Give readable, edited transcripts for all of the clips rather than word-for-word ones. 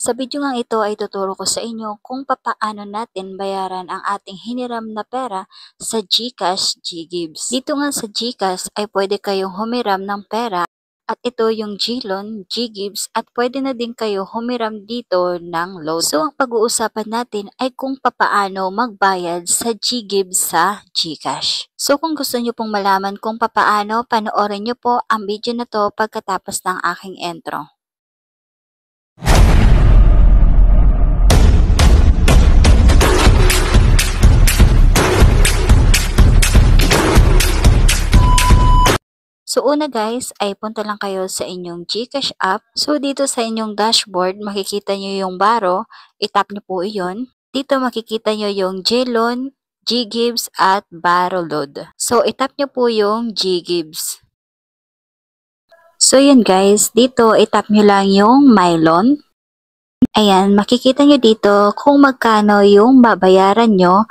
Sa video ngang ito ay tuturo ko sa inyo kung papaano natin bayaran ang ating hiniram na pera sa GCash GGives. Dito nga sa GCash ay pwede kayong humiram ng pera at ito yung GLoan, GGives at pwede na din kayo humiram dito ng loan. So ang pag-uusapan natin ay kung papaano magbayad sa GGives sa GCash. So kung gusto nyo pong malaman kung papaano, panoorin nyo po ang video na to pagkatapos ng aking intro. So una guys ay punta lang kayo sa inyong GCash app. So dito sa inyong dashboard makikita nyo yung baro, itap nyo po iyon. Dito makikita nyo yung GLoan, GGives at Baro Load. So itap nyo po yung GGives. So yun guys, dito itap nyo lang yung My Loan. Ayan, makikita nyo dito kung magkano yung babayaran nyo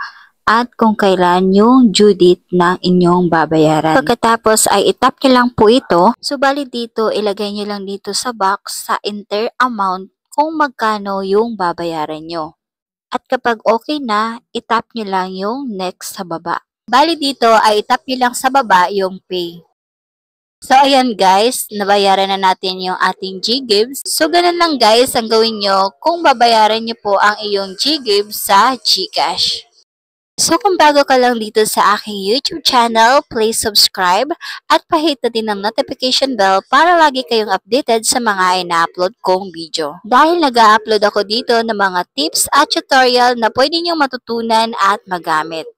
at kung kailan yung due date ng inyong babayaran. Pagkatapos ay itap nyo lang po ito. So bali dito, ilagay nyo lang dito sa box sa enter amount kung magkano yung babayaran nyo. At kapag okay na, itap nyo lang yung next sa baba. Bali dito ay itap nyo lang sa baba yung pay. So ayan guys, nabayaran na natin yung ating GGives. So ganun lang guys ang gawin nyo kung babayaran nyo po ang iyong GGives sa GCash. So kung bago ka lang dito sa aking YouTube channel, please subscribe at pahit na din ang notification bell para lagi kayong updated sa mga ina-upload kong video. Dahil nag-upload ako dito ng mga tips at tutorial na pwede niyong matutunan at magamit.